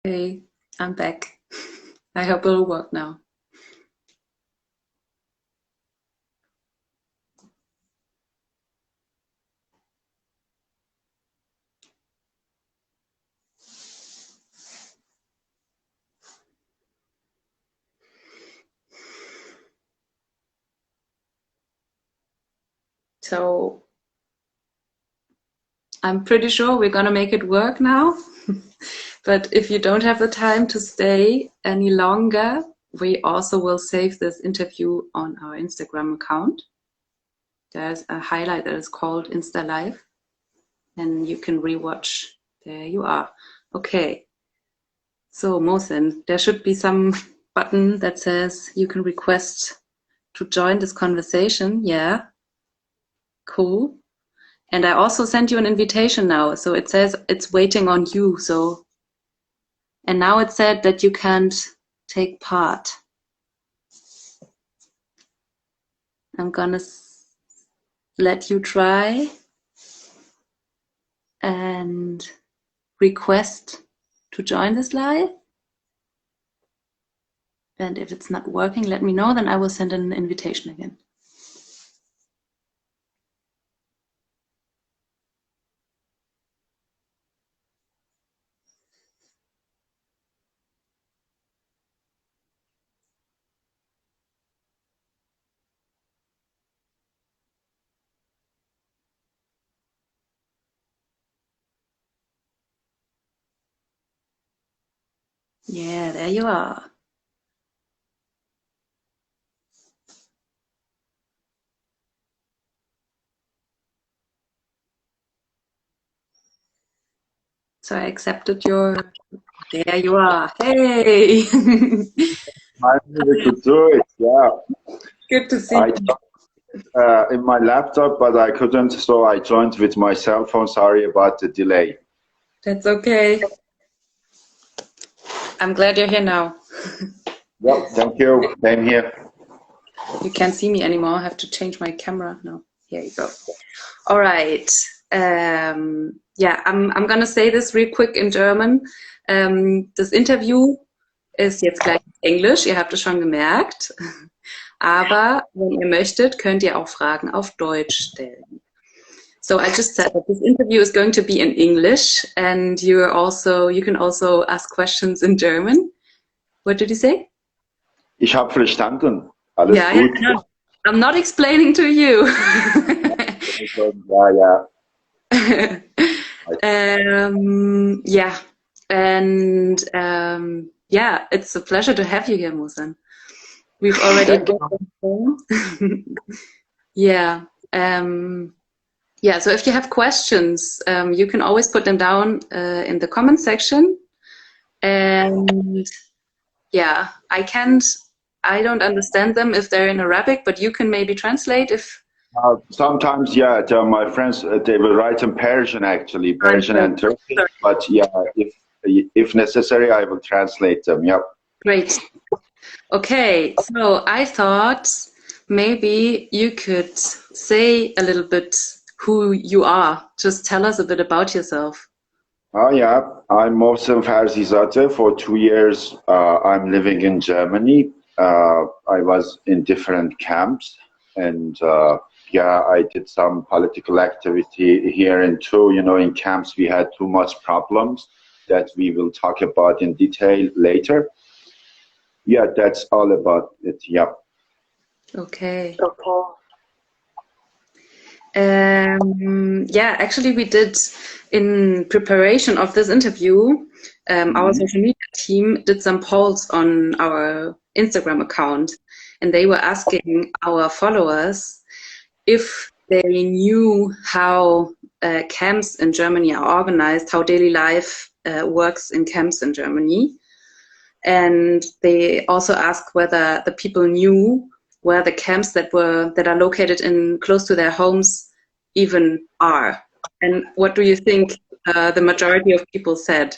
Hey, I'm back. I hope it'll work now. So I'm pretty sure we're gonna make it work now. But if you don't have the time to stay any longer, we also will save this interview on our Instagram account. There's a highlight that is called Insta Live, and you can rewatch. There you are. Okay. So Mohsen, there should be some button that says you can request to join this conversation. Yeah, cool. And I also sent you an invitation now. So it says it's waiting on you. So, and now it said that you can't take part. I'm gonna let you try and request to join this live. And if it's not working, let me know, then I will send an invitation again. Yeah, there you are. So I accepted your, there you are. Hey. Finally could do it, yeah. Good to see I you. in my laptop, but I couldn't, so I joined with my cell phone. Sorry about the delay. That's okay. I'm glad you're here now. Yep, thank you. Same here. You can't see me anymore. I have to change my camera. No, here you go. All right. Yeah, I'm gonna say this real quick in German. Das Interview ist jetzt gleich Englisch, ihr habt es schon gemerkt. Aber wenn ihr möchtet, könnt ihr auch Fragen auf Deutsch stellen. So I just said that this interview is going to be in English, and you can also ask questions in German. What did you say? Ich habe verstanden. Alles Yeah, gut. yeah, no, I'm not explaining to you. Ja, Yeah, and yeah, it's a pleasure to have you here, Musan. We've already yeah. Yeah, so if you have questions, you can always put them down in the comment section. And yeah, I don't understand them if they're in Arabic, but you can maybe translate if. Sometimes, yeah, my friends, they will write in Persian, actually, Persian and Turkish. But yeah, if necessary, I will translate them. Yep. Great. Okay, so I thought maybe you could say a little bit who you are. Just tell us a bit about yourself. Oh yeah, I'm Mohsen Ferzizadeh. For 2 years, I'm living in Germany. I was in different camps, and yeah, I did some political activity here and too. You know, in camps we had too much problems that we will talk about in detail later. Yeah, that's all about it. Yeah. Okay. Yeah, actually, we did in preparation of this interview, our social media team did some polls on our Instagram account, and they were asking our followers if they knew how camps in Germany are organized, how daily life works in camps in Germany. And they also asked whether the people knew where the camps that are located in close to their homes even are. And what do you think the majority of people said?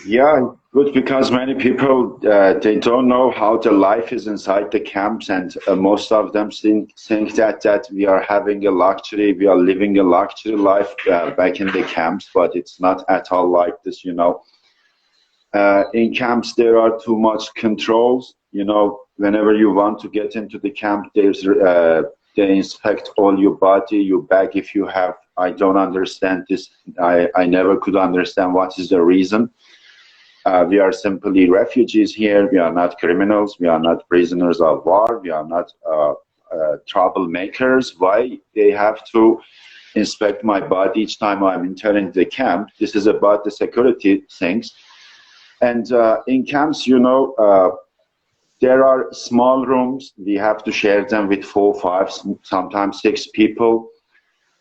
Yeah, good, because many people they don't know how the life is inside the camps, and most of them think that we are having a luxury, we are living a luxury life back in the camps, but it's not at all like this, you know. In camps, there are too much controls. You know, whenever you want to get into the camp, they inspect all your body, your bag. If you have, I don't understand this. I never could understand what is the reason. We are simply refugees here. We are not criminals. We are not prisoners of war. We are not troublemakers. Why they have to inspect my body each time I'm entering the camp? This is about the security things. And in camps, you know, there are small rooms. We have to share them with 4, 5, sometimes 6 people.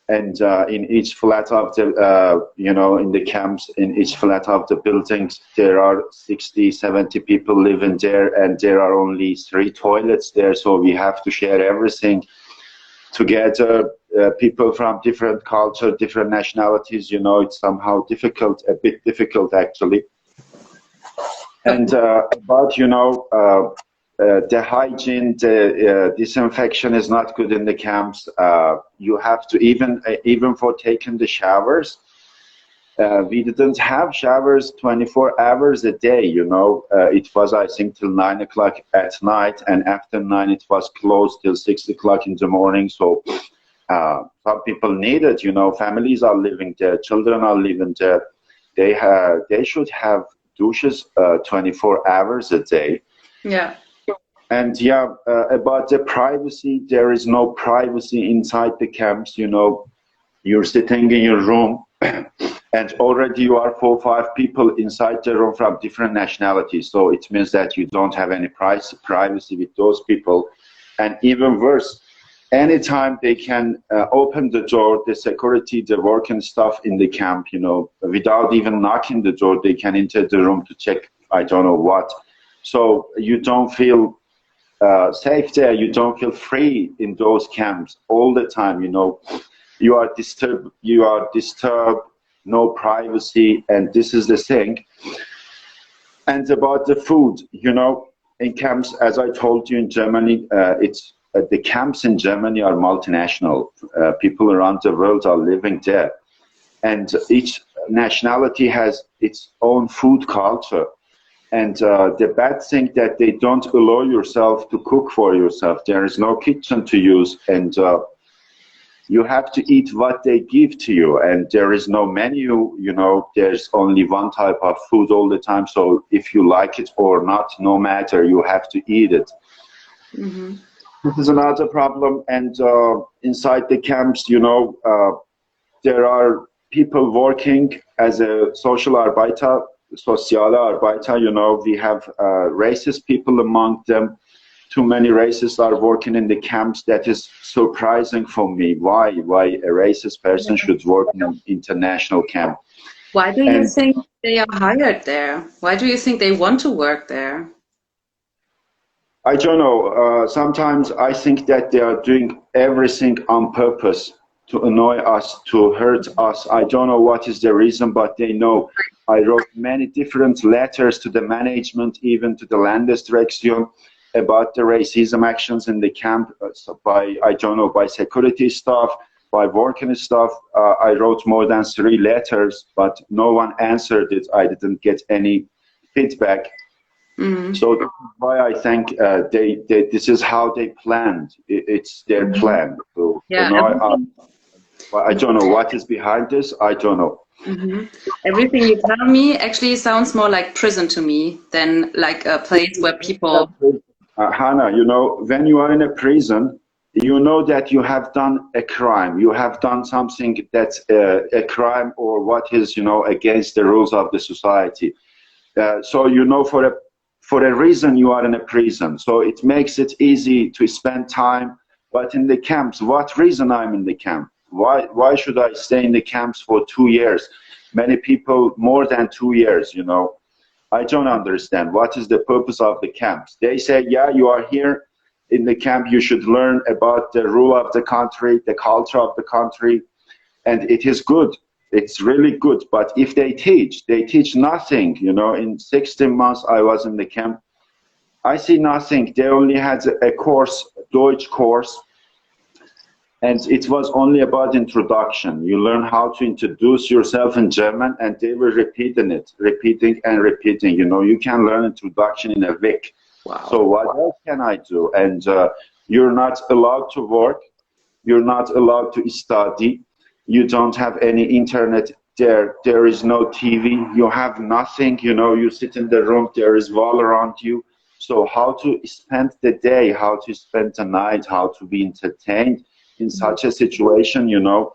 And in each flat of the, you know, in the camps, in each flat of the buildings, there are 60, 70 people living there, and there are only 3 toilets there. So we have to share everything together. People from different culture, different nationalities, you know, it's somehow difficult, a bit difficult actually. And but, you know, the hygiene, the disinfection is not good in the camps. You have to, even for taking the showers, we didn't have showers 24 hours a day, you know. It was, I think, till 9 o'clock at night, and after 9 it was closed till 6 o'clock in the morning. So some people need it, you know. Families are living there, children are living there. They should have douches 24 hours a day. Yeah. And yeah, about the privacy, there is no privacy inside the camps. You know, you're sitting in your room and already you are 4 or 5 people inside the room from different nationalities. So it means that you don't have any privacy with those people. And even worse, anytime they can open the door, the security, the working staff in the camp, you know, without even knocking the door, they can enter the room to check, I don't know what. So you don't feel safe there. You don't feel free in those camps all the time. You know, you are disturbed. No privacy, and this is the thing. And about the food, you know, in camps, as I told you, in Germany, it's the camps in Germany are multinational. People around the world are living there, and each nationality has its own food culture. And the bad thing that they don't allow yourself to cook for yourself. There is no kitchen to use, and you have to eat what they give to you. And there is no menu, you know, there's only one type of food all the time. So if you like it or not, no matter, you have to eat it. Mm-hmm. This is another problem. And inside the camps, you know, there are people working as a social arbeiter, soziale Arbeiter, you know, we have racist people among them. Too many racists are working in the camps. That is surprising for me. Why a racist person should work in an international camp? Why do you think they are hired there? Why do you think they want to work there? I don't know. Sometimes I think that they are doing everything on purpose to annoy us, to hurt us. I don't know what is the reason, but they know. I wrote many different letters to the management, even to the Landesdirektion, about the racism actions in the camp by, I don't know, by security staff, by working staff. I wrote more than 3 letters, but no one answered it. I didn't get any feedback. Mm-hmm. So that's why I think this is how they planned. It's their plan. So, yeah, I don't know what is behind this. I don't know. Mm-hmm. Everything you tell me actually sounds more like prison to me than like a place where people... Hannah, you know, when you are in a prison, you know that you have done a crime. You have done something that's a crime or what is, you know, against the rules of the society. So, you know, for a reason you are in a prison. So it makes it easy to spend time. But in the camps, what reason I'm in the camp? Why should I stay in the camps for 2 years? Many people, more than 2 years, you know. I don't understand. What is the purpose of the camps? They say, yeah, you are here in the camp. You should learn about the rule of the country, the culture of the country. And it is good. It's really good. But if they teach nothing. You know, in 16 months I was in the camp, I see nothing. They only had a course, Deutsch course. And it was only about introduction. You learn how to introduce yourself in German, and they were repeating it, repeating and repeating. You know, you can learn introduction in a week. Wow. So what else can I do? And you're not allowed to work. You're not allowed to study. You don't have any internet there. There is no TV. You have nothing. You know, you sit in the room. There is wall around you. So how to spend the day, how to spend the night, how to be entertained in such a situation, you know.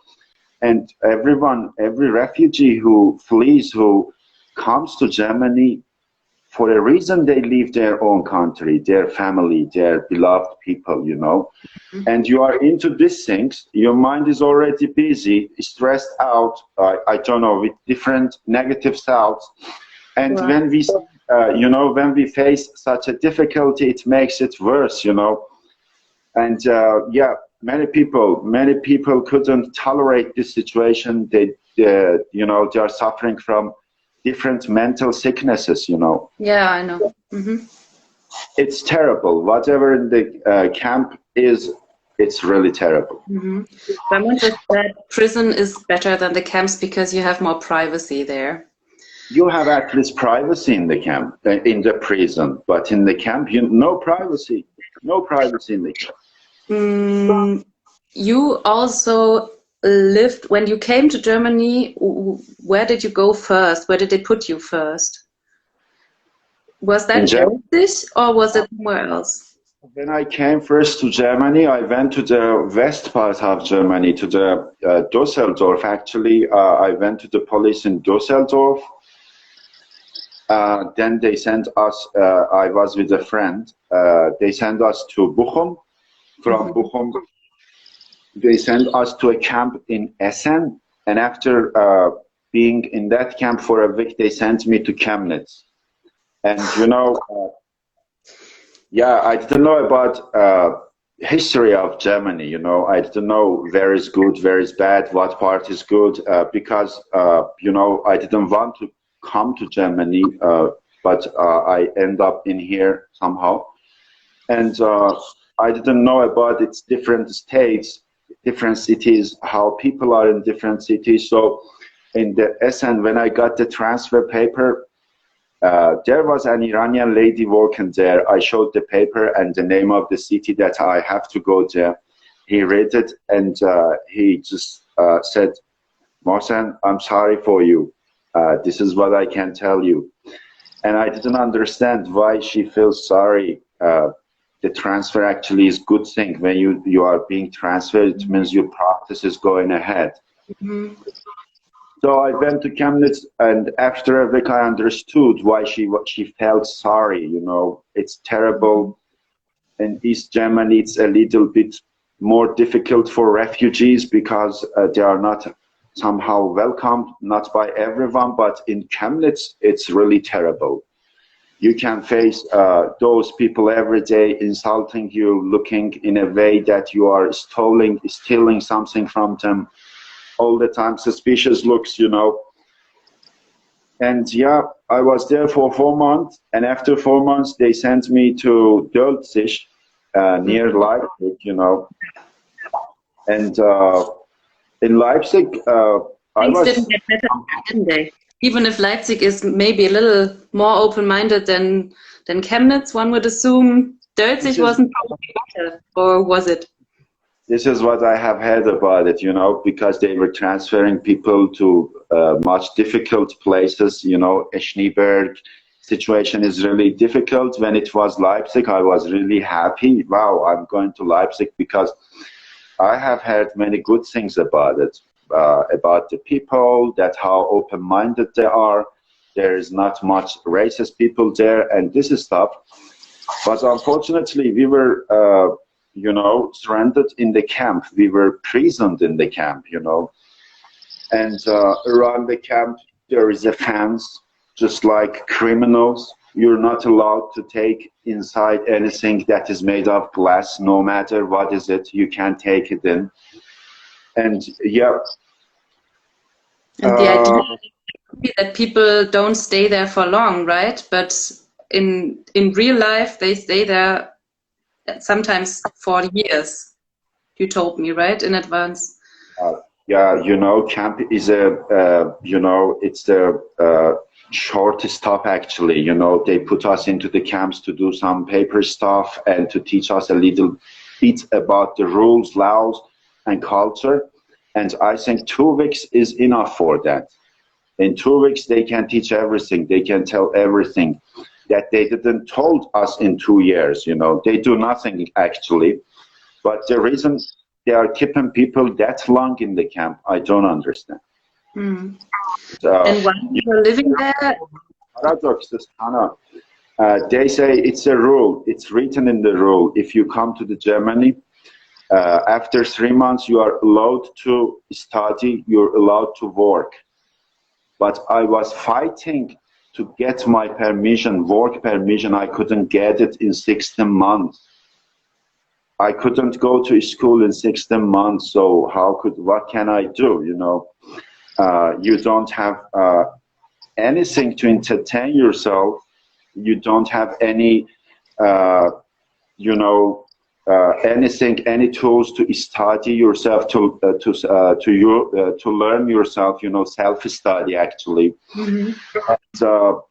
And everyone, every refugee who flees, who comes to Germany, for a reason they leave their own country, their family, their beloved people, you know. And you are into these things, your mind is already busy, stressed out, I don't know, with different negative thoughts. And Wow. when we, you know, when we face such a difficulty, it makes it worse, you know. And yeah, many people couldn't tolerate this situation. You know, they are suffering from different mental sicknesses, you know. Yeah, I know. It's terrible. Whatever in the camp is, it's really terrible. Someone just said prison is better than the camps because you have more privacy there. You have at least privacy in the camp, in the prison, but in the camp, no privacy. No privacy in the camp. You also lived, when you came to Germany, where did you go first? Where did they put you first? Was that Leipzig or was it somewhere else? When I came first to Germany, I went to the west part of Germany, to the Düsseldorf. Actually, I went to the police in Düsseldorf. Then they sent us, I was with a friend, they sent us to Bochum. From Bochum, they sent us to a camp in Essen. And after being in that camp for a week, they sent me to Chemnitz. And you know, yeah, I didn't know about history of Germany, you know. I didn't know where is good, where is bad, what part is good, because, you know, I didn't want to come to Germany, but I end up in here somehow. And I didn't know about its different states, different cities, how people are in different cities. So in the Essen, when I got the transfer paper, there was an Iranian lady working there. I showed the paper and the name of the city that I have to go there. He read it and he just said, "Mohsen, I'm sorry for you. This is what I can tell you." And I didn't understand why she feels sorry. The transfer actually is a good thing. When you are being transferred, it means your process is going ahead. So I went to Chemnitz, and after a week I understood why she felt sorry. You know, it's terrible. In East Germany, it's a little bit more difficult for refugees because they are not somehow welcomed, not by everyone, but in Chemnitz, it's really terrible. You can face those people every day insulting you, looking in a way that you are stealing something from them. All the time, suspicious looks, you know. And yeah, I was there for 4 months, and after 4 months, they sent me to Leipzig, near Leipzig, you know. And in Leipzig, Things didn't get better, didn't they? Even if Leipzig is maybe a little more open-minded than Chemnitz, one would assume Leipzig wasn't probably better, or was it? This is what I have heard about it, you know, because they were transferring people to much difficult places, you know. Schneeberg situation is really difficult. When it was Leipzig, I was really happy. Wow, I'm going to Leipzig, because I have heard many good things about it, about the people, that how open-minded they are. There is not much racist people there and this stuff. But unfortunately, we were you know, surrendered in the camp. We were prisoned in the camp, you know. And around the camp, there is a fence, just like criminals. You're not allowed to take inside anything that is made of glass, no matter what is it. You can't take it in. And yeah. And the idea is that people don't stay there for long, right? But in real life, they stay there sometimes for years. You told me, right, in advance. Yeah, you know, camp is you know, it's the shortest stop actually. You know, they put us into the camps to do some paper stuff and to teach us a little bit about the rules, laws, and culture. And I think 2 weeks is enough for that. In 2 weeks, they can teach everything. They can tell everything that they didn't told us in 2 years. You know, they do nothing actually. But the reason they are keeping people that long in the camp, I don't understand. Mm. And while you were living there, paradox is they say it's a rule. It's written in the rule. If you come to the Germany, after 3 months, you are allowed to study. You're allowed to work. But I was fighting to get my permission, work permission. I couldn't get it in 16 months. I couldn't go to school in 16 months. So what can I do? You know, you don't have anything to entertain yourself. You don't have any, you know, anything, any tools to study yourself, to learn yourself. You know, self-study actually. mm-hmm.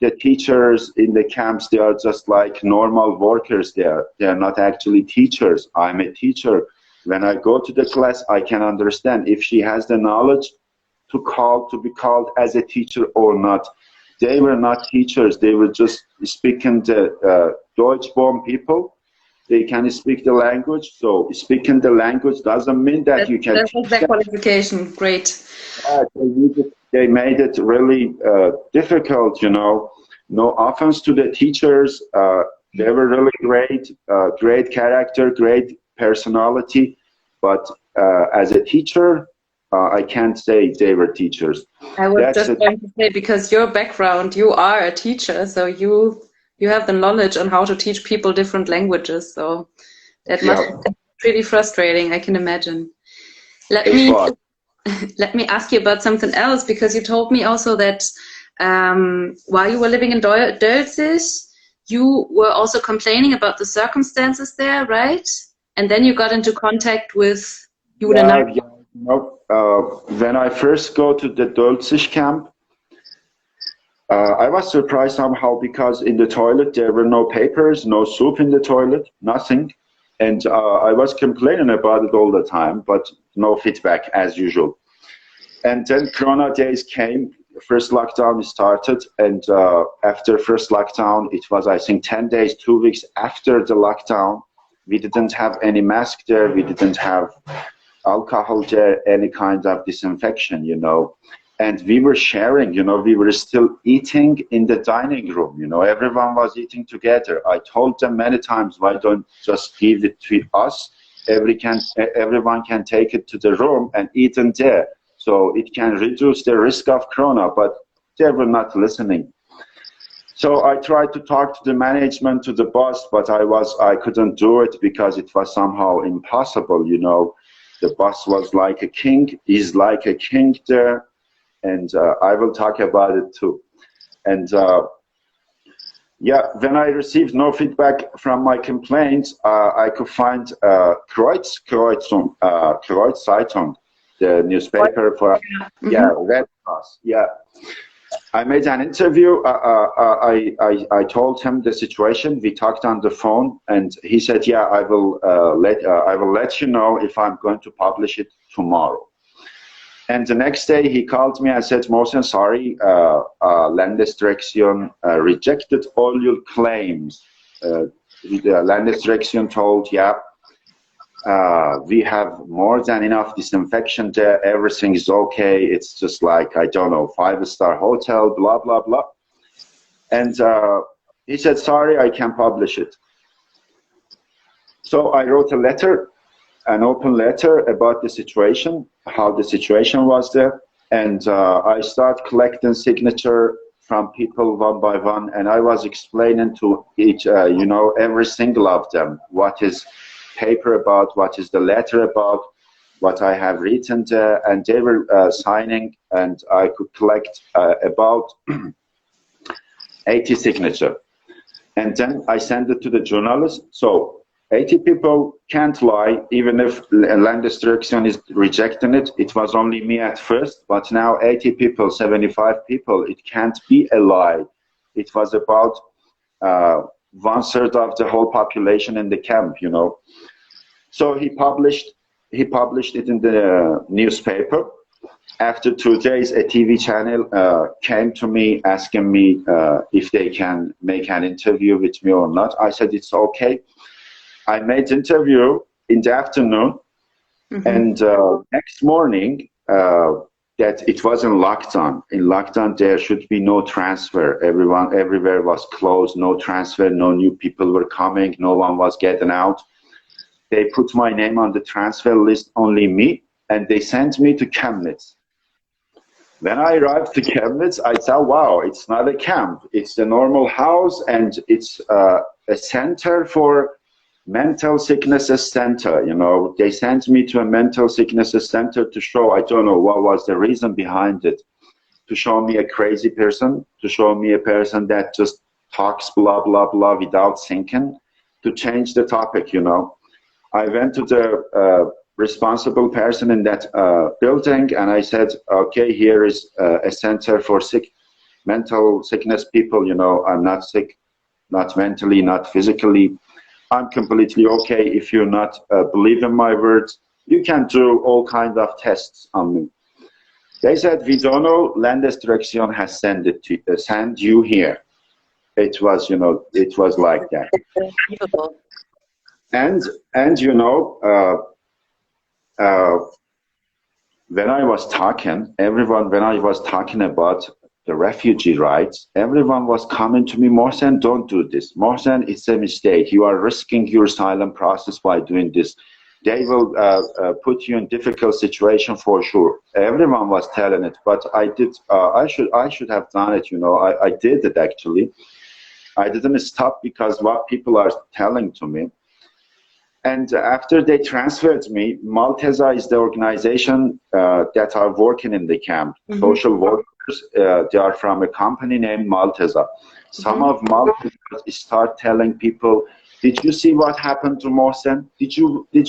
The teachers in the camps, they are just like normal workers there. They are not actually teachers. I'm a teacher. When I go to the class, I can understand if she has the knowledge to be called as a teacher or not. They were not teachers. They were just speaking the Deutsch-born people. They can speak the language. So speaking the language doesn't mean that you can. That was their qualification. Great. They made it really difficult, you know. No offense to the teachers. They were really great, great character, great personality. But as a teacher, I can't say they were teachers. I was just going to say, because your background, you are a teacher, so you have the knowledge on how to teach people different languages. So that must be pretty frustrating, I can imagine. Let me ask you about something else, because you told me also that while you were living in Dölzig, you were also complaining about the circumstances there, right? And then you got into contact with Yeah. No, when I first go to the Dölzig camp, I was surprised somehow because in the toilet there were no papers, no soup in the toilet, nothing. And I was complaining about it all the time, but no feedback as usual. And then Corona days came, first lockdown started, and after first lockdown, it was, I think, 10 days, 2 weeks after the lockdown. We didn't have any mask there, we didn't have alcohol there, any kind of disinfection, you know. And we were sharing, you know, we were still eating in the dining room, you know, everyone was eating together. I told them many times, why don't just give it to us? Everyone can take it to the room and eat in there. So it can reduce the risk of Corona, but they were not listening. So I tried to talk to the management, to the boss, but I couldn't do it because it was somehow impossible, you know. The boss was like a king, he's like a king there, and I will talk about it too. And yeah, when I received no feedback from my complaints, I could find Kreuzzeitung, the newspaper for, Red Cross, yeah. I made an interview. I told him the situation. We talked on the phone, and he said, "Yeah, I will let you know if I'm going to publish it tomorrow." And the next day, he called me and said, "Mohsen, sorry, Landesdirektion rejected all your claims." The Landesdirektion told, "Yeah, we have more than enough disinfection there. Everything is okay. It's just like, I don't know, 5-star hotel, blah, blah, blah." And he said, "Sorry, I can't publish it." So I wrote a letter, an open letter about the situation, how the situation was there. And I started collecting signature from people one by one. And I was explaining to each, you know, every single of them, what is paper about, what is the letter about, what I have written there, and they were signing, and I could collect about 80 signature. And then I sent it to the journalist. So 80 people can't lie, even if land destruction is rejecting it. It was only me at first, but now 80 people, 75 people, it can't be a lie. It was about 1/3 of the whole population in the camp, you know. So he published it in the newspaper. After 2 days, a TV channel came to me asking me if they can make an interview with me or not. I said, it's okay. I made the interview in the afternoon, and next morning, that it was in lockdown. In lockdown, there should be no transfer. Everywhere was closed, no transfer, no new people were coming, no one was getting out. They put my name on the transfer list, only me, and they sent me to Chemnitz. When I arrived to Chemnitz, I thought, wow, it's not a camp. It's a normal house, and it's a center for mental sicknesses center. You know, they sent me to a mental sicknesses center to show, I don't know what was the reason behind it, to show me a crazy person, to show me a person that just talks blah, blah, blah without thinking, to change the topic, you know. I went to the responsible person in that building, and I said, okay, here is a center for mental sickness people, you know. I'm not sick, not mentally, not physically. I'm completely okay. If you're not believing my words, you can do all kinds of tests on me. They said, we don't know, land destruction has sent you here. It was, you know, it was like that. And you know, when I was talking, when I was talking about the refugee rights, everyone was coming to me, Mohsen, don't do this. Mohsen, it's a mistake. You are risking your asylum process by doing this. They will put you in difficult situation for sure. Everyone was telling it, but I did. I should have done it. You know, I did it actually. I didn't stop because what people are telling to me. And after they transferred me, Maltesa is the organization that are working in the camp. Social workers, they are from a company named Maltesa. Some of Maltesers start telling people, did you see what happened to Mohsen? Did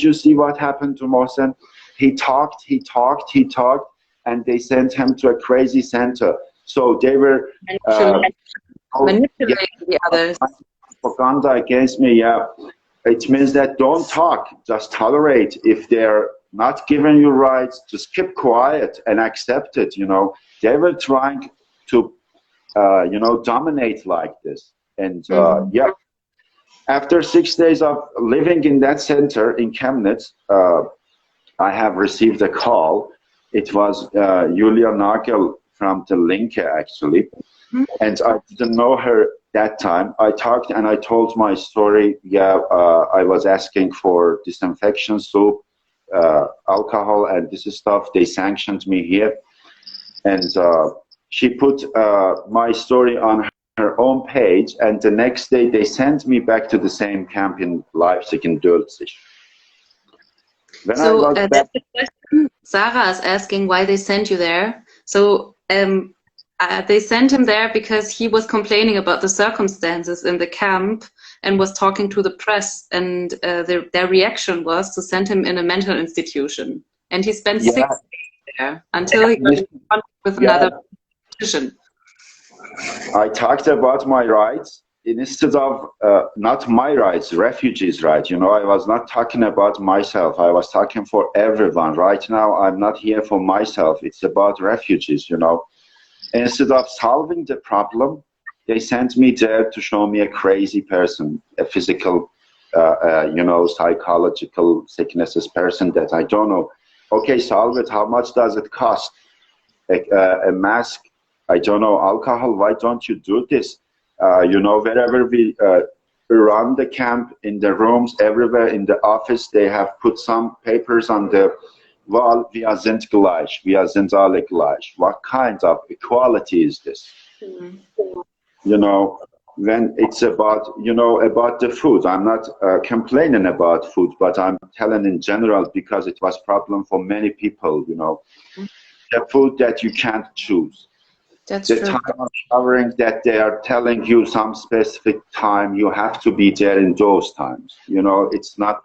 you see what happened to Mohsen? He talked, and they sent him to a crazy center. So they were manipulating the others. Propaganda against me, yeah. It means that don't talk, just tolerate. If they're not giving you rights, just keep quiet and accept it, you know. They were trying to, you know, dominate like this. And yeah, after 6 days of living in that center in Chemnitz, I have received a call. It was Julia Nagel from the Linke, actually. And I didn't know her that time. I talked and I told my story. Yeah, I was asking for disinfection soap, alcohol, and this stuff. They sanctioned me here. And she put my story on her own page. And the next day, they sent me back to the same camp in Leipzig, in Dölzig. So that's the question. Sarah is asking why they sent you there. So they sent him there because he was complaining about the circumstances in the camp and was talking to the press, and their reaction was to send him in a mental institution. And he spent 6 days there until he got in contact with another politician. I talked about my rights instead of not my rights, refugees' rights. You know, I was not talking about myself. I was talking for everyone. Right now, I'm not here for myself. It's about refugees, you know. Instead of solving the problem, they sent me there to show me a crazy person, a physical, you know, psychological sicknesses person that I don't know. Okay, solve it. How much does it cost? A mask, I don't know, alcohol. Why don't you do this? You know, wherever we run the camp, in the rooms, everywhere in the office, they have put some papers on the wall. Wir sind gleich. Wir sind alle gleich. What kind of equality is this? You know, when it's about, you know, about the food. I'm not complaining about food, but I'm telling in general because it was problem for many people, you know. The food that you can't choose. That's The true. time of showering that they are telling you some specific time, you have to be there in those times. You know, it's not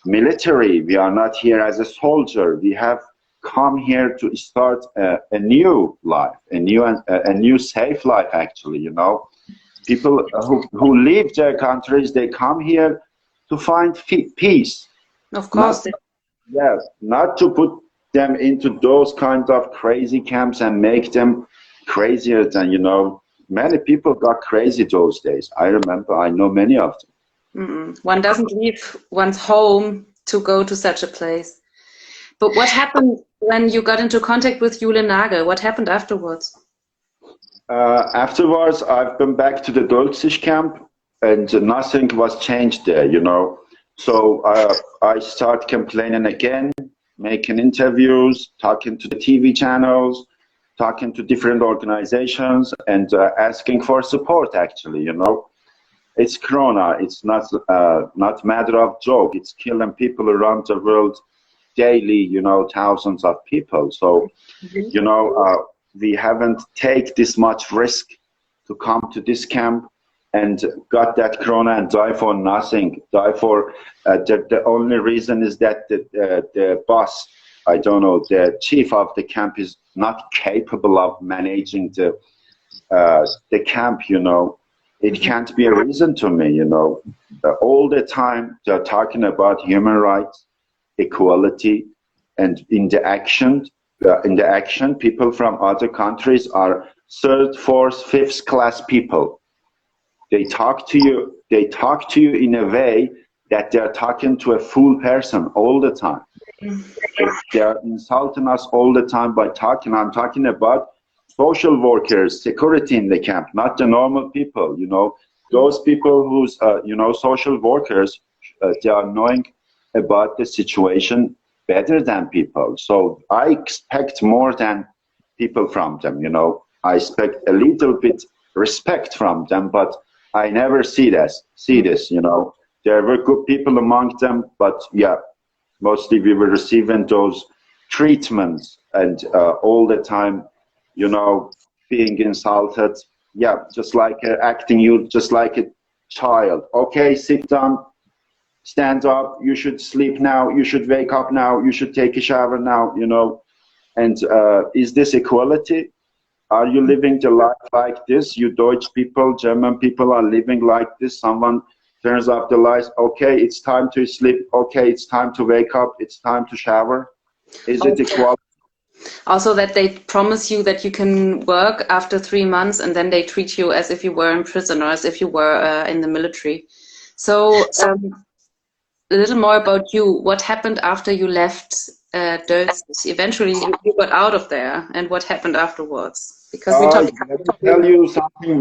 military. We are not here as a soldier. We have come here to start a new life, a new safe life, actually, you know. People who leave their countries, they come here to find peace, Of not, course. yes, not to put them into those kind of crazy camps and make them crazier than, you know, many people got crazy those days. I remember, I know many of them. One doesn't leave one's home to go to such a place. But what happened when you got into contact with Jule Nagel? What happened afterwards? Afterwards, I've been back to the Dolzig camp, and nothing was changed there, you know. So I start complaining again, making interviews, talking to the TV channels, talking to different organizations, and asking for support. Actually, you know, it's Corona. It's not matter of joke. It's killing people around the world daily. You know, thousands of people. So, you know, we haven't take this much risk to come to this camp and got that corona and die for nothing. Die for the only reason is that the boss, I don't know, the chief of the camp is not capable of managing the camp. You know, it can't be a reason to me. You know, all the time they're talking about human rights, equality, and in the action, people from other countries are third, fourth, fifth class people. They talk to you. They talk to you in a way that they are talking to a fool person all the time. They are insulting us all the time by talking. I'm talking about social workers, security in the camp, not the normal people. You know, those people who's you know, social workers, they are knowing about the situation better than people. So I expect more than people from them, you know. I expect a little bit respect from them, but I never see this, you know. There were good people among them, but yeah, mostly we were receiving those treatments and all the time, you know, being insulted. Yeah, just like acting you just like a child. Okay, sit down, stand up, you should sleep now, you should wake up now, you should take a shower now, you know. And is this equality? Are you living the life like this? You Deutsch people, German people are living like this. Someone turns off the lights. Okay, it's time to sleep. Okay, it's time to wake up. It's time to shower. Is it equality? Also that they promise you that you can work after 3 months and then they treat you as if you were in prison or as if you were in the military. So a little more about you. What happened after you left Dölzig? Eventually you got out of there, and what happened afterwards? Because we talked. Let me tell you something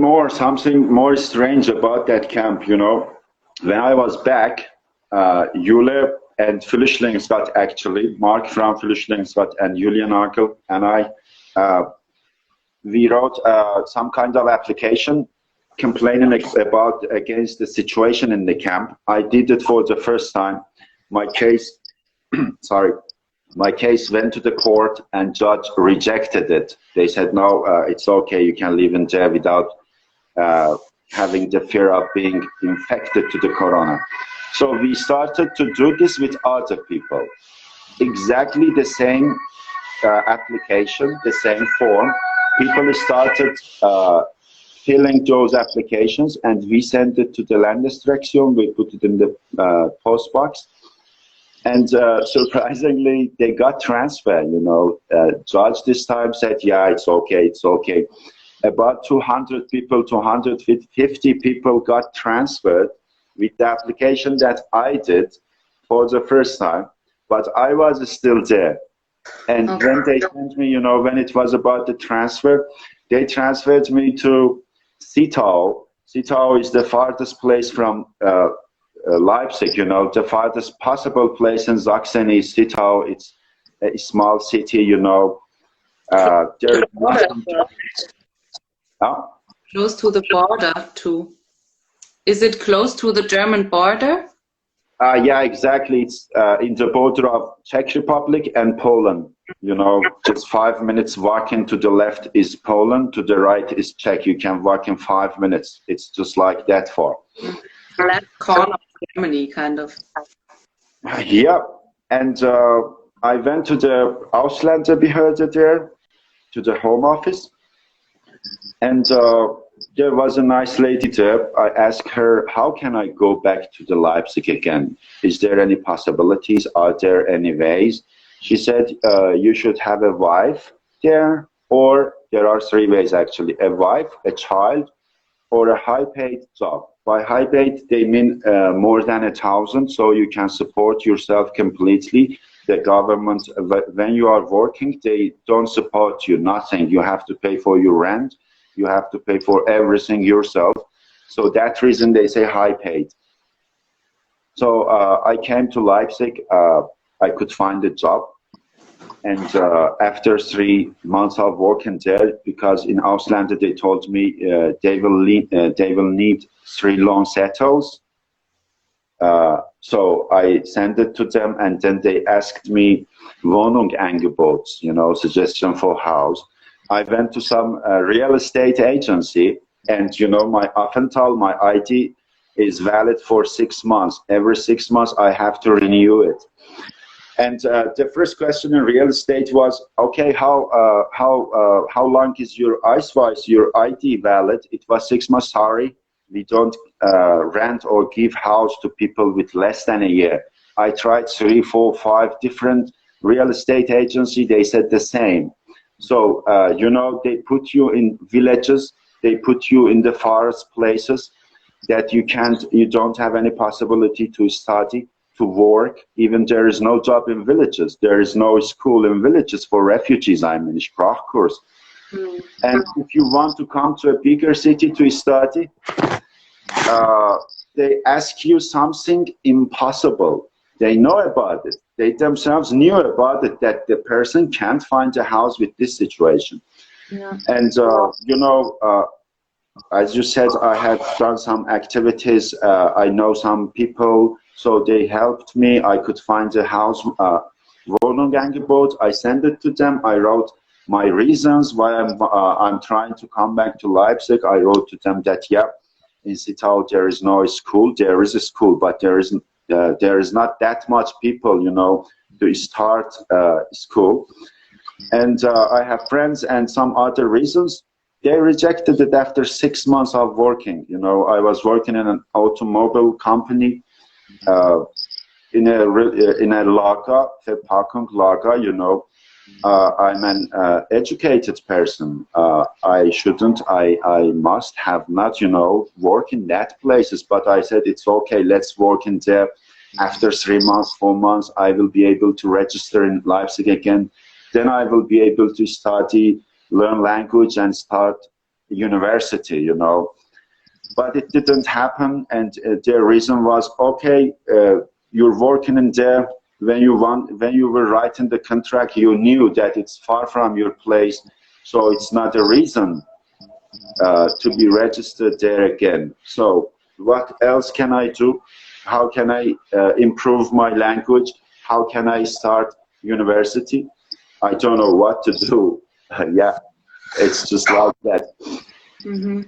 more strange about that camp, you know. When I was back, Jule and Flüchtlingsrat, actually, Mark from Flüchtlingsrat and Julian Arkel and I, we wrote some kind of application complaining against the situation in the camp. I did it for the first time. My case, sorry, my case went to the court and judge rejected it. They said, no, it's okay, you can live in there without having the fear of being infected to the corona. So we started to do this with other people. Exactly the same application, the same form. People started filling those applications and we sent it to the Landesdirektion. We put it in the post box. And surprisingly, they got transferred, you know. Judge this time said, yeah, it's okay, it's okay. About 200 people, 250 people got transferred with the application that I did for the first time, but I was still there. And when they sent me, you know, when it was about the transfer, they transferred me to Zittau. Zittau is the farthest place from Leipzig, you know, the farthest possible place in Saxony is Zittau. It's a small city, you know. There's nothing. Close to the border too. Is it close to the German border? Yeah, exactly. It's in the border of Czech Republic and Poland. You know, just 5 minutes walking to the left is Poland, to the right is Czech. You can walk in 5 minutes. It's just like that far. Left corner of Germany, kind of. Yeah, and I went to the Ausländerbehörde there, to the home office, and there was a nice lady there. I asked her, how can I go back to the Leipzig again? Is there any possibilities? Are there any ways? She said, you should have a wife there, or there are three ways actually: a wife, a child, or a high-paid job. By high-paid, they mean more than 1,000, so you can support yourself completely. The government, when you are working, they don't support you, nothing. You have to pay for your rent. You have to pay for everything yourself. So that reason they say high-paid. So I came to Leipzig. I could find a job. And after 3 months of working there, because in Ausländer they told me they will need 3 loan settles. So I sent it to them, and then they asked me Wohnungsangebots, you know, suggestion for house. I went to some real estate agency, and you know, my Aufenthalt, my ID is valid for 6 months. Every 6 months I have to renew it. And the first question in real estate was, okay, how long is your Ausweis, your ID valid? It was 6 months. Sorry, we don't rent or give house to people with less than a year. I tried 3, 4, 5 different real estate agency. They said the same. So you know, they put you in villages. They put you in the farthest places that you don't have any possibility to study, to work. Even there is no job in villages. There is no school in villages for refugees. I mean, Sprachkurs. And if you want to come to a bigger city to study, they ask you something impossible. They know about it. They themselves knew about it, that the person can't find a house with this situation. Yeah. And, you know, as you said, I have done some activities. I know some people, so they helped me. I could find a house, Wohnungsangebot. I sent it to them. I wrote my reasons why I'm trying to come back to Leipzig. I wrote to them that, yeah, in Zittau there is no school. There is a school, but there is not that much people, you know, to start school. And I have friends and some other reasons. They rejected it after 6 months of working. You know, I was working in an automobile company, in a Lager, Verpackung Lager, you know. I'm an educated person. I must have not, you know, work in that places. But I said, it's okay, let's work in there. After 3 months, 4 months, I will be able to register in Leipzig again. Then I will be able to study, learn language, and start university, you know. But it didn't happen, and their reason was, okay, you're working in there. When you were writing the contract, you knew that it's far from your place, so it's not a reason to be registered there again. So what else can I do? How can I improve my language? How can I start university? I don't know what to do. Yeah, it's just like that. Mm-hmm.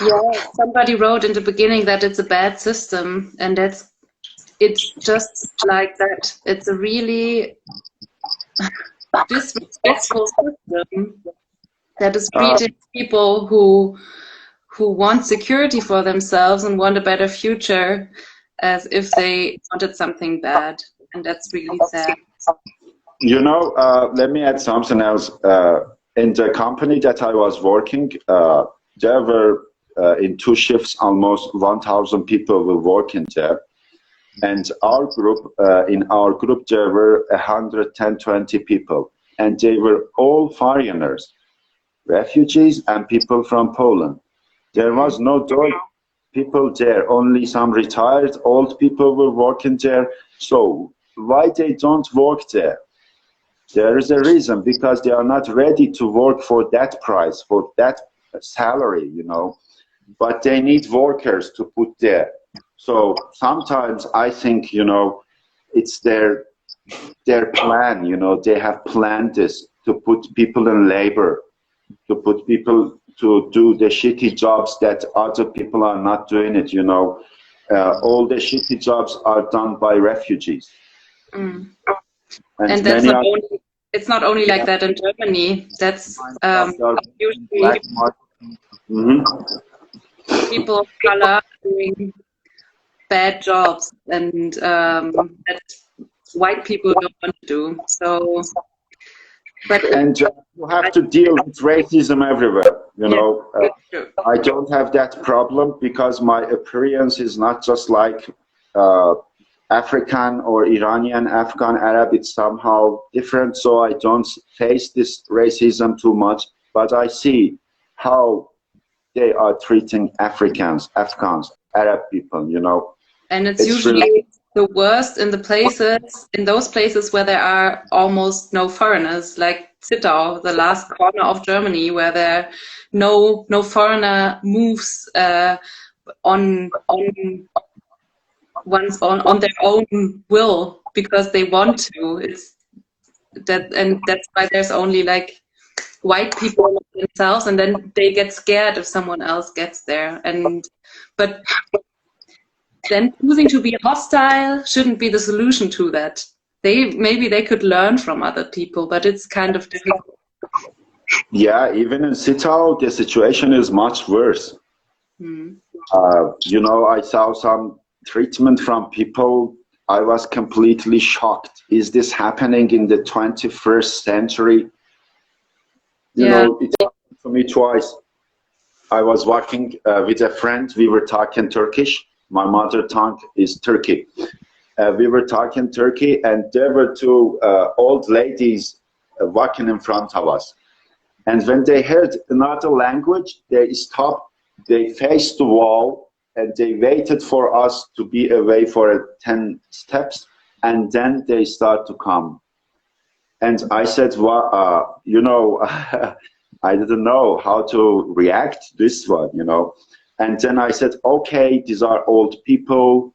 Yeah, somebody wrote in the beginning that it's a bad system, and it's just like that. It's a really disrespectful system that is treating people who want security for themselves and want a better future as if they wanted something bad, and that's really sad. You know, let me add something else. In the company that I was working, there were in 2 shifts almost 1,000 people were working there. And our group, in our group, there were 110, 20 people. And they were all foreigners, refugees and people from Poland. There was no people there, only some retired old people were working there. So why they don't work there? There is a reason, because they are not ready to work for that price, for that salary, you know. But they need workers to put there. So sometimes I think, you know, it's their their plan, you know, they have planned this to put people in labor, to put people to do the shitty jobs that other people are not doing it, you know. All the shitty jobs are done by refugees. Mm. And And that's many not are, only, it's not only like that in Germany. That's jobs are usually black market. Mm-hmm. people of color doing bad jobs, and that white people don't want to do. So, but And you have to deal with racism everywhere, you yeah, know. true. I don't have that problem because my appearance is not just like uh, African or Iranian, Afghan, Arab. It's somehow different, so I don't face this racism too much. But I see how they are treating Africans, Afghans, Arab people, you know. And it's It's really, usually the worst in the places, in those places where there are almost no foreigners, like Zittau, the last corner of Germany, where there no foreigner moves on one's on their own will because they want to. It's that, and that's why there's only like white people themselves, and then they get scared if someone else gets there. And but then choosing to be hostile shouldn't be the solution to that. Maybe they could learn from other people, but it's kind of difficult. yeah, even in Sitao, the situation is much worse. Hmm. You know, I saw some treatment from people. I was completely shocked. Is this happening in the 21st century? You Yeah. know, it happened to me twice. I was walking with a friend. We were talking Turkish. My mother tongue is Turkey. We were talking Turkey, and there were two old ladies walking in front of us. And when they heard another language, they stopped, they faced the wall, and they waited for us to be away for 10 steps, and then they start to come. And I said, well, you know, I didn't know how to react to this one, you know. And then I said, okay, these are old people.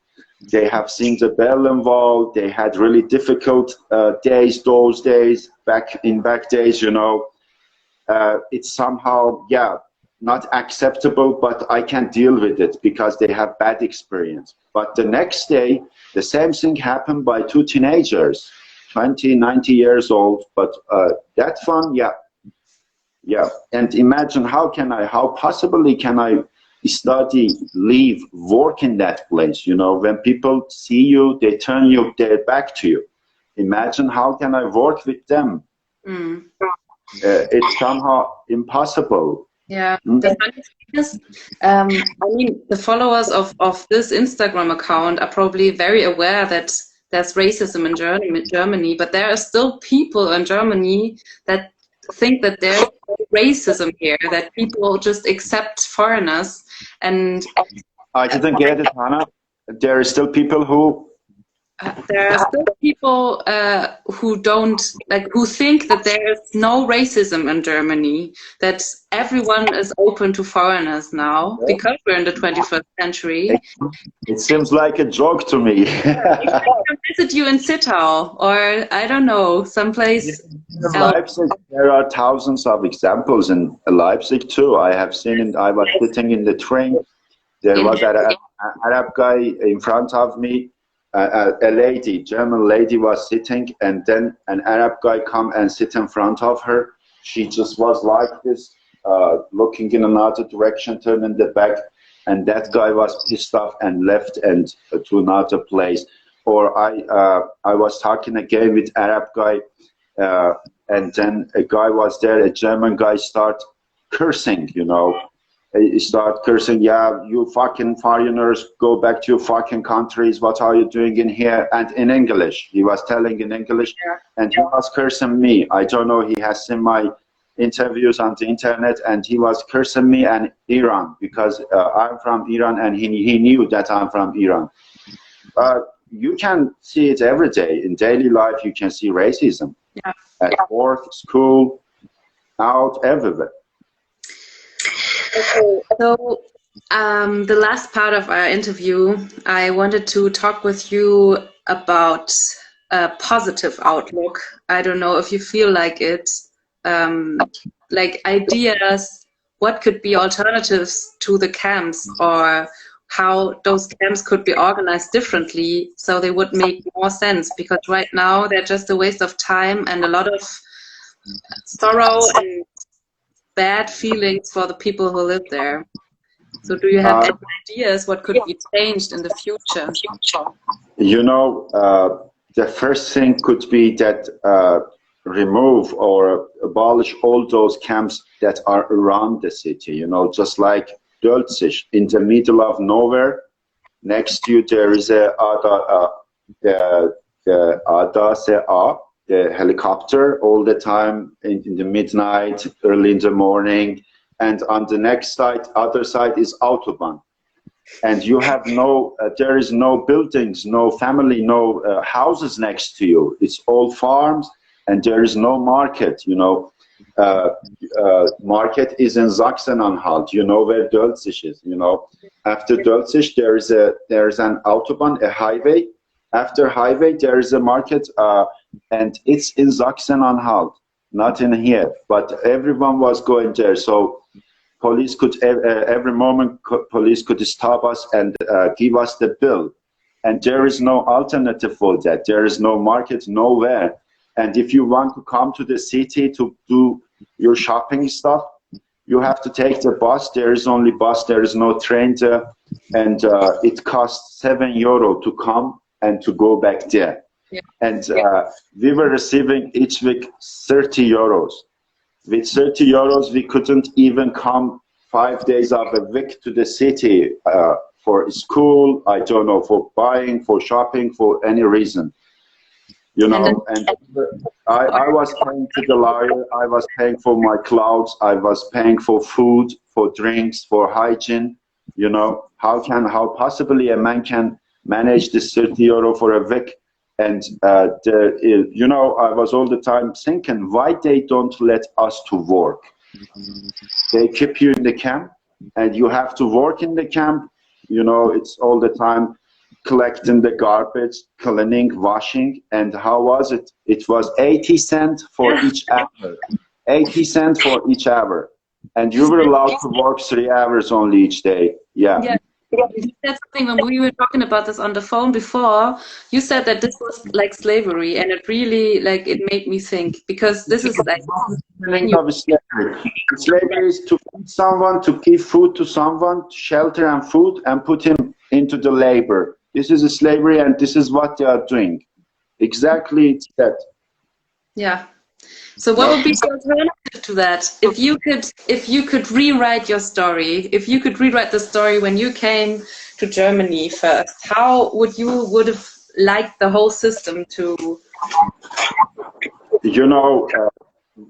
They have seen the Berlin Wall. They had really difficult days, those days, back days, you know. It's somehow, yeah, not acceptable, but I can deal with it because they have bad experience. But the next day, the same thing happened by two teenagers, 20, 90 years old. But that one, yeah, yeah. And imagine how possibly can I study, live, work in that place? You know, when people see you, they turn their back to you. Imagine how can I work with them? Mm. It's somehow impossible. Yeah. Mm? The funny thing is, I mean, the followers of this Instagram account are probably very aware that there's racism in Germany, but there are still people in Germany that think that there's no racism here, that people just accept foreigners. And I didn't get it, Hannah. There are still people who. there are still people who don't like, who think that there is no racism in Germany, that everyone is open to foreigners now because we're in the 21st century. It seems like a joke to me. You can come visit you in Zittau, or I don't know, someplace In else. Leipzig, there are thousands of examples in Leipzig too. I have seen it. I was sitting in the train. There was an Arab guy in front of me. A lady, German lady, was sitting, and then an Arab guy come and sit in front of her. She just was like this, looking in another direction, turning the back, and that guy was pissed off and left and to another place. Or I was talking again with Arab guy, and then a guy was there, a German guy start cursing, you know. He start cursing, yeah, you fucking foreigners, go back to your fucking countries, what are you doing in here? And in English, he was telling in English, and he was cursing me. I don't know, he has seen my interviews on the internet, and he was cursing me and Iran, because I'm from Iran, and he knew that I'm from Iran. You can see it every day. In daily life, you can see racism. Yeah. At work, school, out, everywhere. Okay, so the last part of our interview, I wanted to talk with you about a positive outlook. I don't know if you feel like it, like ideas, what could be alternatives to the camps, or how those camps could be organized differently so they would make more sense, because right now they're just a waste of time and a lot of sorrow and bad feelings for the people who live there. So do you have any ideas what could be changed in the future? You know, the first thing could be that remove or abolish all those camps that are around the city, you know, just like Dölzig, in the middle of nowhere. Next to you, there is the ADACA, the helicopter, all the time in the midnight, early in the morning. And on the next side, other side is Autobahn. And you have no, there is no buildings, no family, no houses next to you. It's all farms, and there is no market, you know. Market is in Sachsen-Anhalt, you know where Dölzig is, you know. After Dölzig, there is an Autobahn, a highway. After highway, there is a market, and it's in Sachsen-Anhalt, not in here. But everyone was going there, so police could, every moment, police could stop us and give us the bill. And there is no alternative for that. There is no market nowhere. And if you want to come to the city to do your shopping stuff, you have to take the bus. There is only bus. There is no train there. And it costs €7 to come and to go back there. Yeah. And we were receiving each week €30. With €30, we couldn't even come 5 days of a week to the city for school, I don't know, for buying, for shopping, for any reason. You know, and I was paying to the lawyer, I was paying for my clothes, I was paying for food, for drinks, for hygiene. You know, how possibly a man can manage this €30 for a week? And, you know, I was all the time thinking, why they don't let us to work? They keep you in the camp, and you have to work in the camp. You know, it's all the time collecting the garbage, cleaning, washing. And how was it? It was 80 cents for each hour. 80 cents for each hour. And you were allowed to work 3 hours only each day. Yeah. That's the thing, when we were talking about this on the phone before, you said that this was like slavery, and it really, like, it made me think, because this is like slavery is to feed someone, to give food to someone, shelter and food, and put him into the labor. This is a slavery, and this is what they are doing. Exactly, it's that. Yeah. So what would be the alternative to that? If you could rewrite your story, if you could rewrite the story when you came to Germany first, how would have liked the whole system to? You know,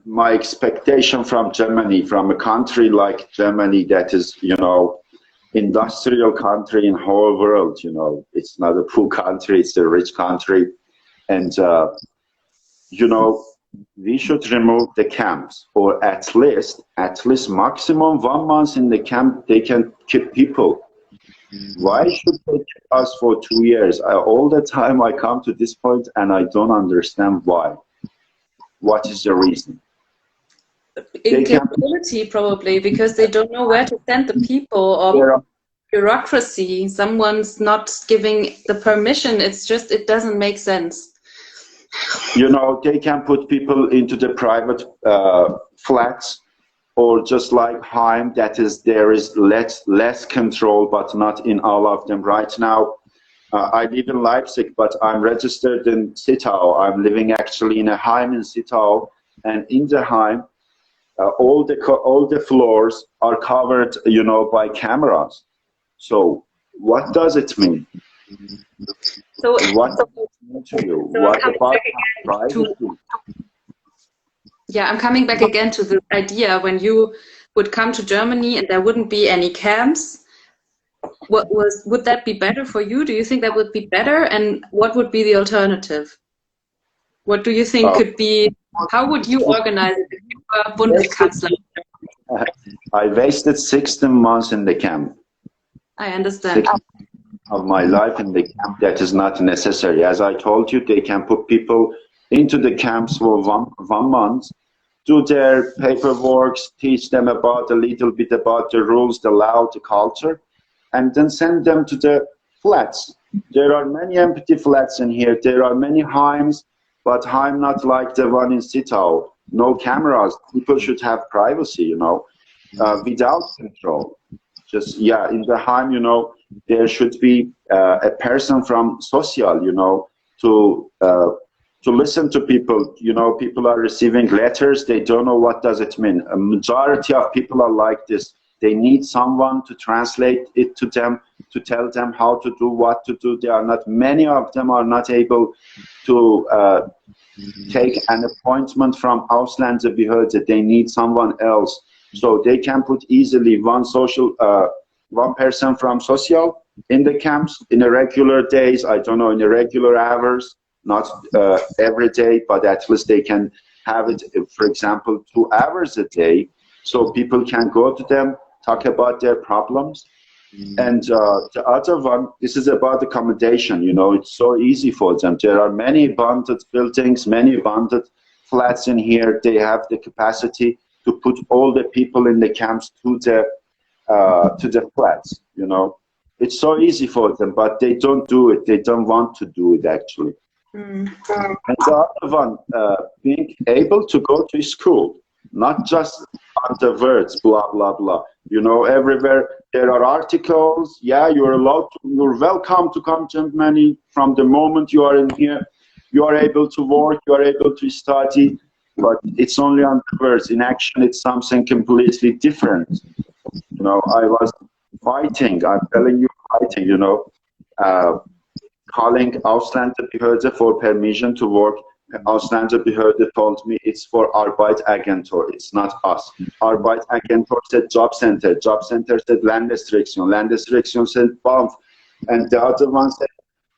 my expectation from Germany, from a country like Germany that is, you know, industrial country in whole world, you know, it's not a poor country, it's a rich country. And, you know, we should remove the camps, or at least maximum 1 month in the camp, they can keep people. Why should they keep us for 2 years? All the time I come to this point and I don't understand why. What is the reason? Incapability, probably, because they don't know where to send the people, or bureaucracy. Someone's not giving the permission. It's just, it doesn't make sense. You know, they can put people into the private flats, or just like Heim, that is, there is less control, but not in all of them. Right now, I live in Leipzig, but I'm registered in Zittau. I'm living actually in a Heim in Zittau, and in the Heim, all the floors are covered, you know, by cameras. So what does it mean? So what does it mean to you? What about privacy? Yeah, I'm coming back again to the idea when you would come to Germany and there wouldn't be any camps. Would that be better for you? Do you think that would be better? And what would be the alternative? What do you think could be? How would you organize it if you were Bundeskanzler? I wasted 16 months in the camp. I understand. of my life in the camp, that is not necessary. As I told you, they can put people into the camps for one month, do their paperwork, teach them about a little bit about the rules, the law, the culture, and then send them to the flats. There are many empty flats in here. There are many heims, but heim not like the one in Sitao. No cameras. People should have privacy, you know, without control. Just, yeah, in the heim, you know, there should be a person from social, you know, to listen to people. You know, people are receiving letters. They don't know what does it mean. A majority of people are like this. They need someone to translate it to them, to tell them how to do, what to do. They are not, many of them are not able to take an appointment from Ausländerbehörde. They need someone else. So they can put easily one person from social in the camps in irregular days, I don't know, in irregular hours, not every day, but at least they can have it, for example, 2 hours a day, so people can go to them, talk about their problems. And the other one, this is about accommodation. You know, it's so easy for them. There are many bonded buildings, many bonded flats in here. They have the capacity to put all the people in the camps to the flats. You know, it's so easy for them, but they don't do it. They don't want to do it, actually. And the other one, being able to go to school, not just on the words, blah, blah, blah. You know, everywhere there are articles. Yeah, you're allowed to, you're welcome to come to Germany. From the moment you are in here, you are able to work, you are able to study, but it's only on the words. In action, it's something completely different. You know, I was fighting, I'm telling you, fighting, you know, calling Ausländerbehörde for permission to work. Ausländerbehörde told me it's for Arbeitsagentur, it's not us. Arbeitsagentur said job center. Job center said Landesdirektion. Landesdirektion said BAMF. And the other one said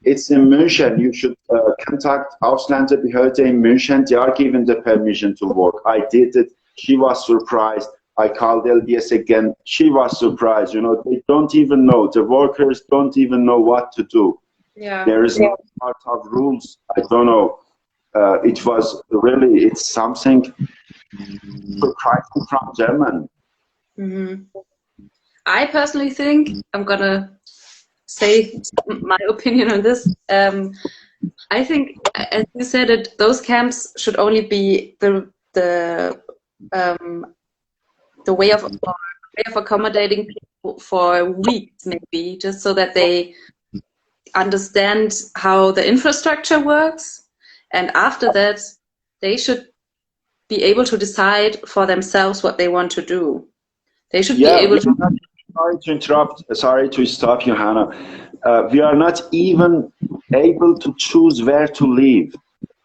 it's in München. You should contact Ausländerbehörde in München. They are given the permission to work. I did it. She was surprised. I called LDS again. She was surprised. You know, they don't even know. The workers don't even know what to do. Yeah. There is no part of rules. I don't know. It was really, it's something surprising from German. I personally think, I'm gonna say my opinion on this. I think, as you said it, those camps should only be the way of accommodating people for weeks, maybe, just so that they understand how the infrastructure works. And after that, they should be able to decide for themselves what they want to do. They should be able to... Sorry to interrupt. Sorry to stop you, Hannah. We are not even able to choose where to live.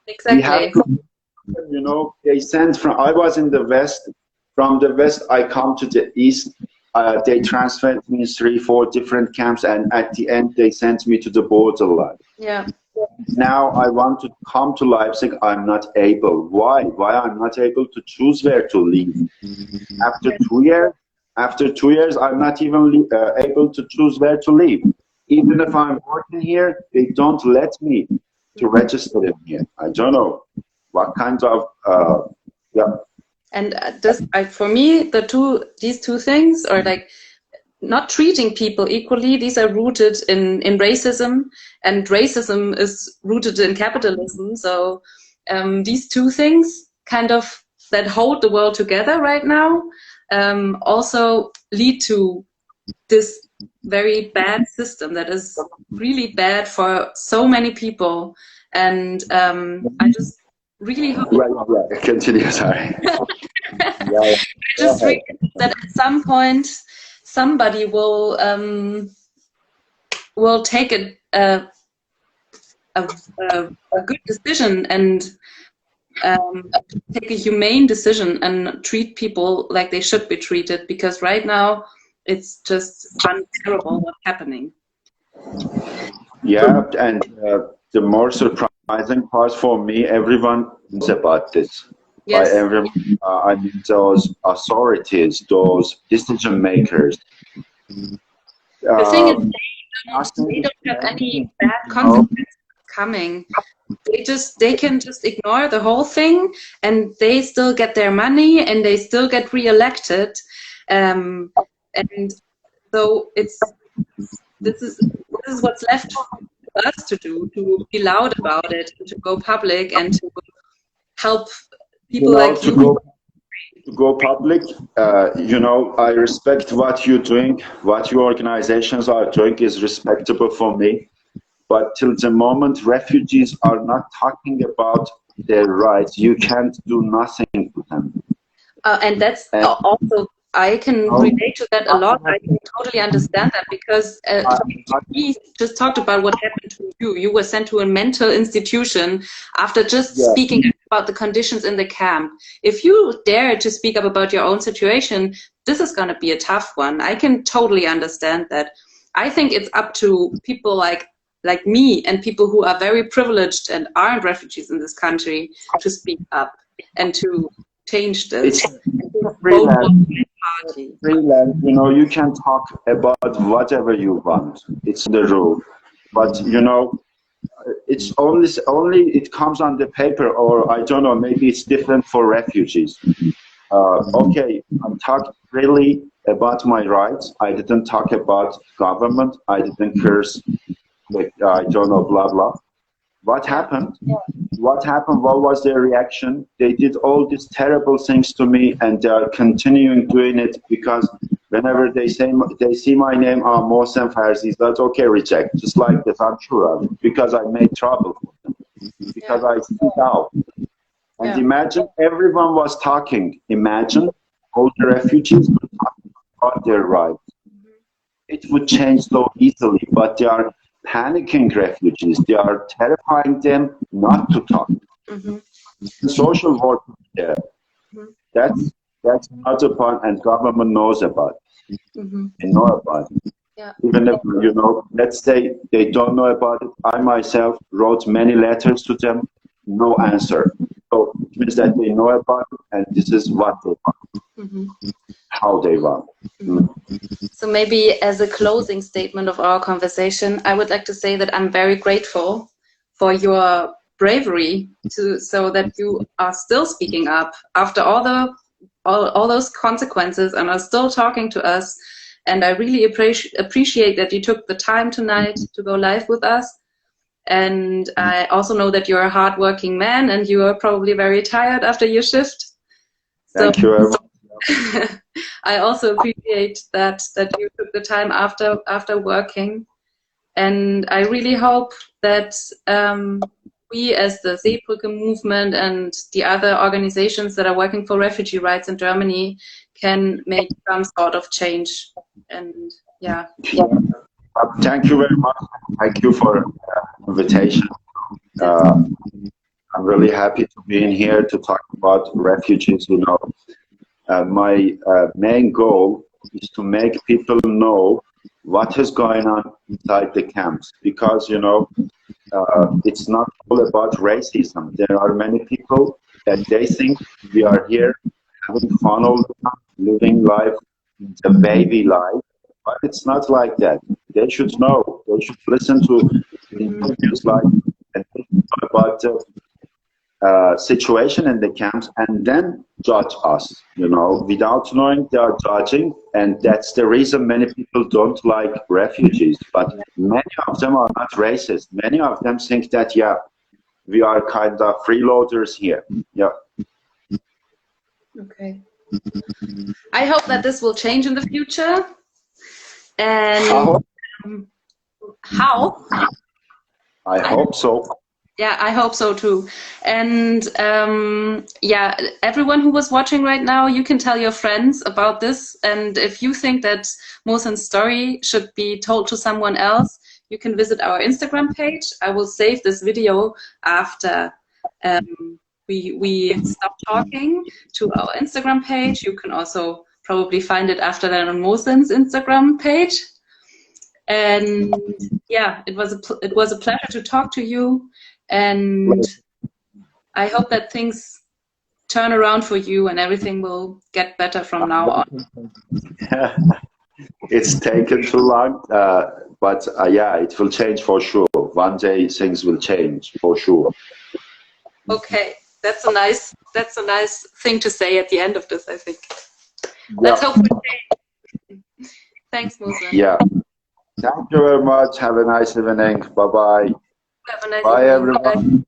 Exactly. We have to, you know, they sent from... I was in the West. From the West, I come to the East. They transferred me 3-4 different camps, and at the end, they sent me to the borderline. Yeah. Now I want to come to Leipzig. I'm not able. Why? Why I'm not able to choose where to live? After 2 years, I'm not even able to choose where to live. Even if I'm working here, they don't let me to register in here. I don't know what kind of yeah. And for me, these two things are like not treating people equally. These are rooted in racism, and racism is rooted in capitalism. So these two things kind of that hold the world together right now also lead to this very bad system that is really bad for so many people. And I just really hope... Right. Continue, sorry. I just really hope that at some point somebody will take a good decision and take a humane decision and treat people like they should be treated, because right now it's just unbearable what's happening. Yeah, and the more surprising part for me, everyone knows about this. Yes. By everyone, I mean those authorities, those decision makers. The thing is, they they don't have any bad consequences coming. They can just ignore the whole thing, and they still get their money, and they still get re-elected. And so this is what's left for us to do, to be loud about it, to go public, and to help people like you. To go public, I respect what you're doing, what your organizations are doing is respectable for me. But till the moment refugees are not talking about their rights, you can't do nothing to them. And that's also, I can relate to that a lot. I can totally understand that, because we just talked about what happened to you. You were sent to a mental institution after just speaking about the conditions in the camp. If you dare to speak up about your own situation, this is going to be a tough one. I can totally understand that. I think it's up to people like me and people who are very privileged and aren't refugees in this country to speak up and to change this. Freelance, you can talk about whatever you want. It's the rule. But, it's only it comes on the paper, or I don't know, maybe it's different for refugees. Okay, I'm talking really about my rights. I didn't talk about government. I didn't curse, I don't know, blah, blah. What happened? What happened? What was their reaction? They did all these terrible things to me, and they are continuing doing it, because whenever they see my name, Mohsen Farzi, that's okay, reject. Just like this, I'm sure of it, because I made trouble for them, because I speak out. And imagine everyone was talking. Imagine all the refugees were talking about their rights. It would change so easily, but they are panicking refugees. They are terrifying them not to talk. Social work there. That's not a point, and government knows about it. They know about it. Even if, let's say they don't know about it. I myself wrote many letters to them, no answer. So it means that they know about it, and this is what they want, how they want. So maybe as a closing statement of our conversation, I would like to say that I'm very grateful for your bravery so that you are still speaking up after all those consequences and are still talking to us. And I really appreciate that you took the time tonight to go live with us. And I also know that you're a hardworking man, and you are probably very tired after your shift. Thank you very much. I also appreciate that you took the time after working, and I really hope that we, as the Seebrücke movement and the other organizations that are working for refugee rights in Germany, can make some sort of change. And thank you very much. Thank you for the invitation. I'm really happy to be in here to talk about refugees. My main goal is to make people know what is going on inside the camps, because it's not all about racism. There are many people that they think we are here having fun all the time, living life, the baby life, but it's not like that. They should know. They should listen to interviews like and think about the situation in the camps, and then judge us. Without knowing, they are judging, and that's the reason many people don't like refugees. But many of them are not racist. Many of them think that we are kind of freeloaders here. Okay. I hope that this will change in the future. And how? I hope so. Yeah, I hope so too. And everyone who was watching right now, you can tell your friends about this. And if you think that Mohsen's story should be told to someone else, you can visit our Instagram page. I will save this video after we stop talking to our Instagram page. You can also probably find it after that on Mohsen's Instagram page. And it was a pleasure to talk to you. And I hope that things turn around for you and everything will get better from now on. It's taken too long, but yeah, it will change for sure. One day things will change for sure. Okay, that's a nice thing to say at the end of this, I think. Let's Yeah, hope for change. Thanks, Musa. yeah. Thank you very much. Have a nice evening. Bye bye. Have a nice Bye evening. Bye. everyone.